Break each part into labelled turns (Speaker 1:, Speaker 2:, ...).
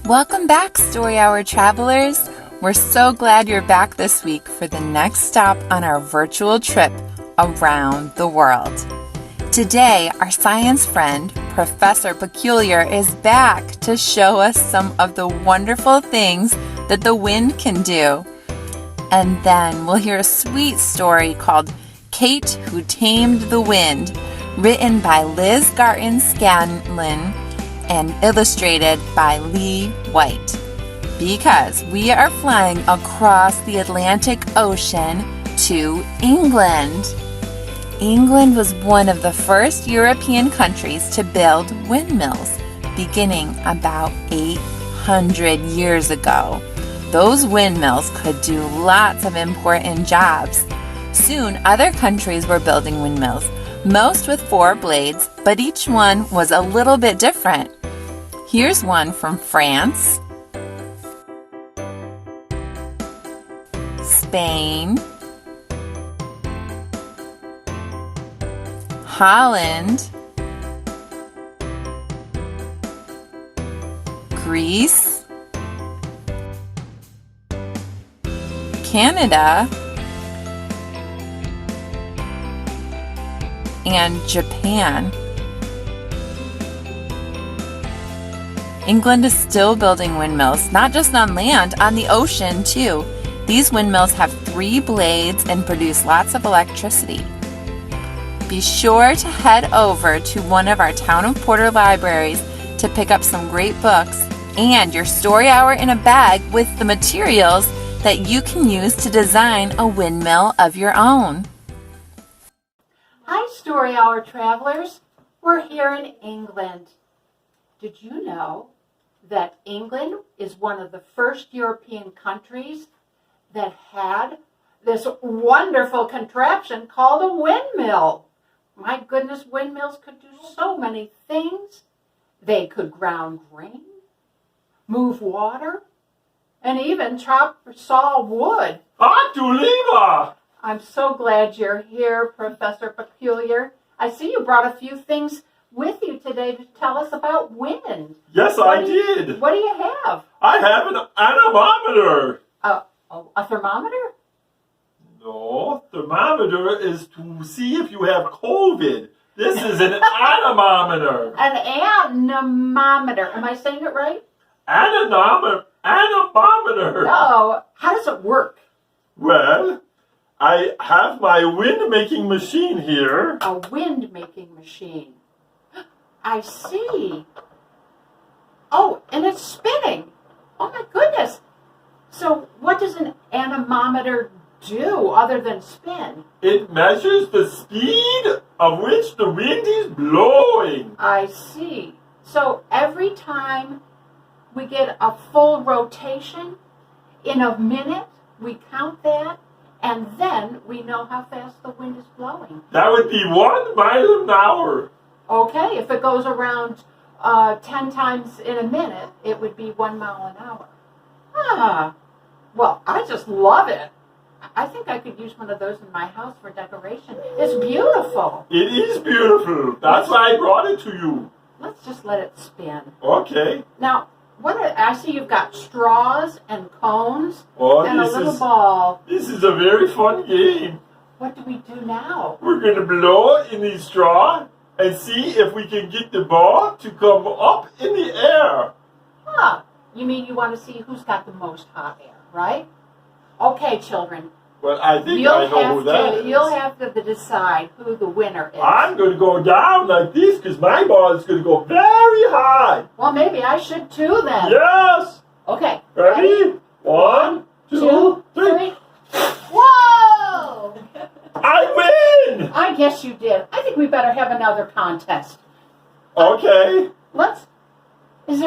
Speaker 1: Welcome back, Story Hour travelers. We're so glad you're back this week for the next stop on our virtual trip around the world. Today, our science friend, Professor Peculiar, is back to show us some of the wonderful things that the wind can do. And then we'll hear a sweet story called Kate Who Tamed the Wind, written by Liz Garton Scanlon and illustrated by Lee White. Because we are flying across the Atlantic Ocean to England. England was one of the first European countries to build windmills, beginning about 800 years ago. Those windmills could do lots of important jobs. Soon, other countries were building windmills, most with 4 blades, but each one was a little bit different. Here's one from France, Spain, Holland, Greece, Canada, and Japan. England is still building windmills, not just on land, on the ocean too. These windmills have 3 blades and produce lots of electricity. Be sure to head over to one of our Town of Porter libraries to pick up some great books and your story hour in a bag with the materials that you can use to design a windmill of your own.
Speaker 2: Hi, Story Hour travelers. We're here in England. Did you know that England is one of the first European countries that had this wonderful contraption called a windmill? My goodness, windmills could do so many things. They could ground grain, move water, and even chop or saw wood.
Speaker 3: Lieber!
Speaker 2: I'm so glad you're here, Professor Peculiar. I see you brought a few things with you today to tell us about wind.
Speaker 3: Yes, I did.
Speaker 2: What do you have?
Speaker 3: I have an anemometer.
Speaker 2: A thermometer?
Speaker 3: No, thermometer is to see if you have COVID. This is an anemometer.
Speaker 2: An anemometer. Am I saying it right?
Speaker 3: Anemometer.
Speaker 2: No. How does it work?
Speaker 3: Well, I have my wind-making machine here.
Speaker 2: A wind-making machine. I see. Oh, and it's spinning. Oh, my goodness. So what does an anemometer do other than spin?
Speaker 3: It measures the speed of which the wind is blowing.
Speaker 2: I see. So every time we get a full rotation in a minute, we count that, and then we know how fast the wind is blowing.
Speaker 3: That would be 1 mile an hour.
Speaker 2: Okay, if it goes around 10 times in a minute, it would be 1 mile an hour. Ah, well, I just love it. I think I could use one of those in my house for decoration. It's beautiful.
Speaker 3: It is beautiful. That's why I brought it to you.
Speaker 2: Let's just let it spin.
Speaker 3: Okay.
Speaker 2: Now, I see you've got straws and cones and a little ball.
Speaker 3: This is a very fun game.
Speaker 2: What do we do now?
Speaker 3: We're going to blow in the straw and see if we can get the ball to come up in the air.
Speaker 2: Huh. You mean you want to see who's got the most hot air, right? Okay, children.
Speaker 3: Well, I think I know who that is.
Speaker 2: You'll have to decide who the winner is.
Speaker 3: I'm going to go down like this because my ball is going to go very high.
Speaker 2: Well, maybe I should too then.
Speaker 3: Yes.
Speaker 2: Okay.
Speaker 3: Ready? 1, 2, 3.
Speaker 2: Whoa!
Speaker 3: I win!
Speaker 2: I guess you did. I think we better have another contest.
Speaker 3: Okay.
Speaker 2: Is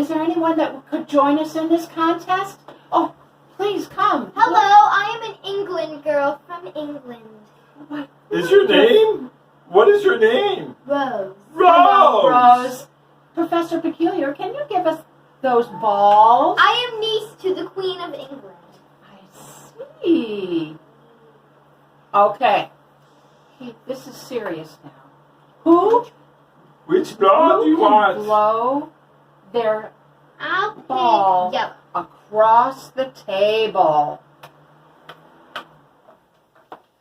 Speaker 2: there anyone that could join us in this contest? Oh, please come.
Speaker 4: Hello, I am an England girl from England.
Speaker 2: What?
Speaker 3: Is your name? What is your name?
Speaker 4: Rose.
Speaker 3: Rose!
Speaker 2: Rose. Professor Peculiar, can you give us those balls?
Speaker 4: I am niece to the Queen of England.
Speaker 2: I see. Okay. This is serious now.
Speaker 3: Which ball do you
Speaker 2: can
Speaker 3: want?
Speaker 2: blow their
Speaker 4: I'll pick
Speaker 2: ball
Speaker 4: yellow.
Speaker 2: across the table.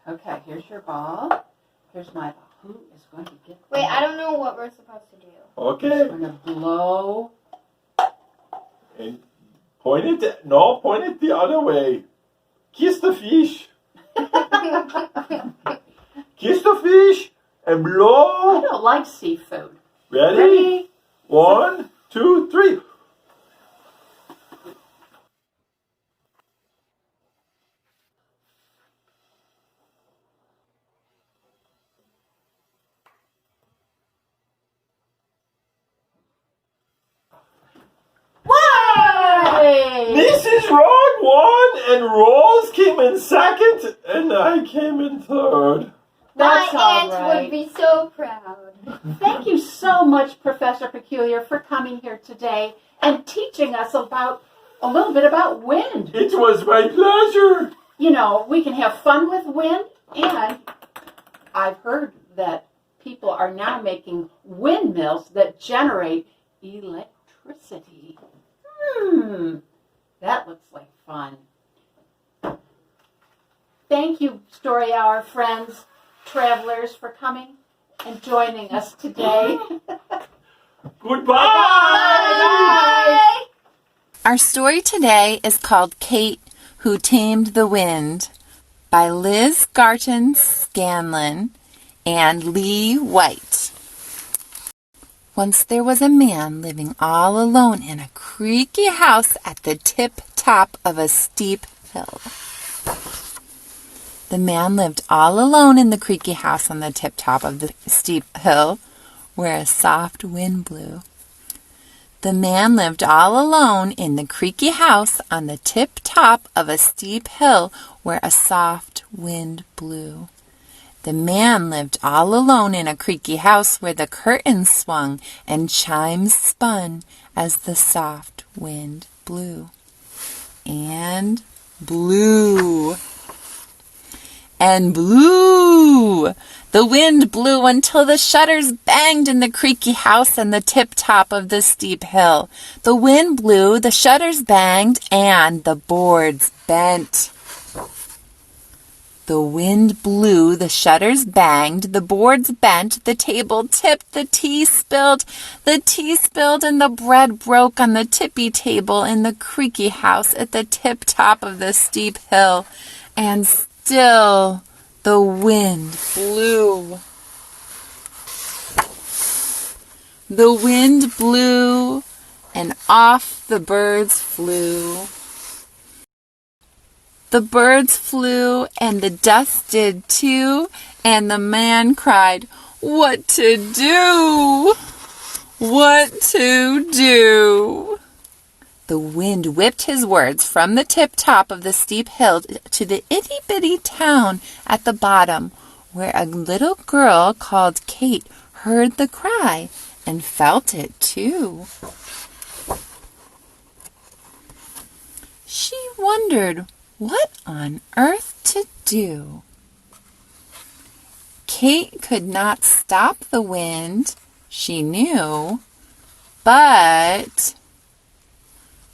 Speaker 2: Okay, here's your ball. Here's my ball. Who is going to get the
Speaker 4: Wait, I don't know what we're supposed to do.
Speaker 3: Okay.
Speaker 2: I'm going to blow.
Speaker 3: And point it the other way. Kiss the fish. Kiss the fish and
Speaker 2: I
Speaker 3: blow.
Speaker 2: don't like seafood.
Speaker 3: Ready? 1, 2, 3.
Speaker 2: Yay!
Speaker 3: Mrs. Wrong won, and Rose came in second, and I came in third.
Speaker 2: That's
Speaker 4: My
Speaker 2: all
Speaker 4: aunt
Speaker 2: right.
Speaker 4: would be so proud.
Speaker 2: Thank you so much, Professor Peculiar, for coming here today and teaching us about a little bit about wind.
Speaker 3: It was my pleasure.
Speaker 2: You know, we can have fun with wind, and I've heard that people are now making windmills that generate electricity. That looks like fun. Thank you, Story Hour friends, travelers, for coming and joining us today.
Speaker 3: Goodbye.
Speaker 4: Bye!
Speaker 1: Our story today is called Kate Who Tamed the Wind by Liz Garton Scanlon and Lee White. Once there was a man living all alone in a creaky house at the tip-top of a steep hill. The man lived all alone in the creaky house on the tip-top of the steep hill where a soft wind blew. The man lived all alone in the creaky house on the tip-top of a steep hill where a soft wind blew. The man lived all alone in a creaky house where the curtains swung and chimes spun as the soft wind blew. And blew. And blew. The wind blew until the shutters banged in the creaky house on the tip-top of the steep hill. The wind blew, the shutters banged, and the boards bent. The wind blew, the shutters banged, the boards bent, the table tipped, the tea spilled, and the bread broke on the tippy table in the creaky house at the tip-top of the steep hill. And still the wind blew. The wind blew, and off the birds flew. The birds flew, and the dust did too, and the man cried, "What to do? What to do?" The wind whipped his words from the tip-top of the steep hill to the itty-bitty town at the bottom, where a little girl called Kate heard the cry and felt it too. She wondered what on earth to do. Kate could not stop the wind, she knew, but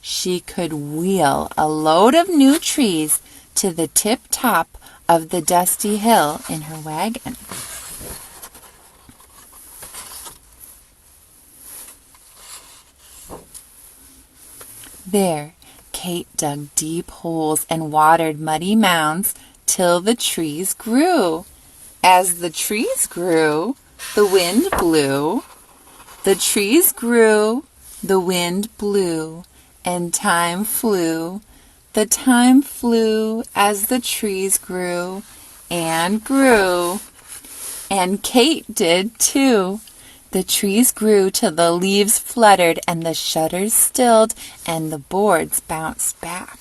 Speaker 1: she could wheel a load of new trees to the tip-top of the dusty hill in her wagon. There, Kate dug deep holes and watered muddy mounds till the trees grew. As the trees grew, the wind blew. The trees grew, the wind blew, and time flew. The time flew as the trees grew and grew. And Kate did too. The trees grew till the leaves fluttered and the shutters stilled and the boards bounced back.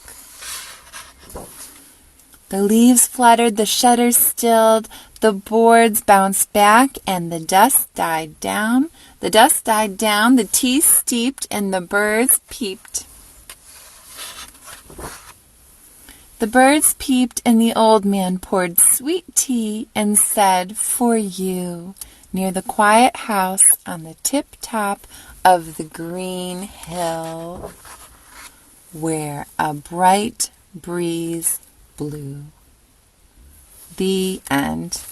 Speaker 1: The leaves fluttered, the shutters stilled, the boards bounced back, and the dust died down. The dust died down, the tea steeped, and the birds peeped. The birds peeped, and the old man poured sweet tea and said, "For you," near the quiet house on the tip-top of the green hill where a bright breeze blew. The end.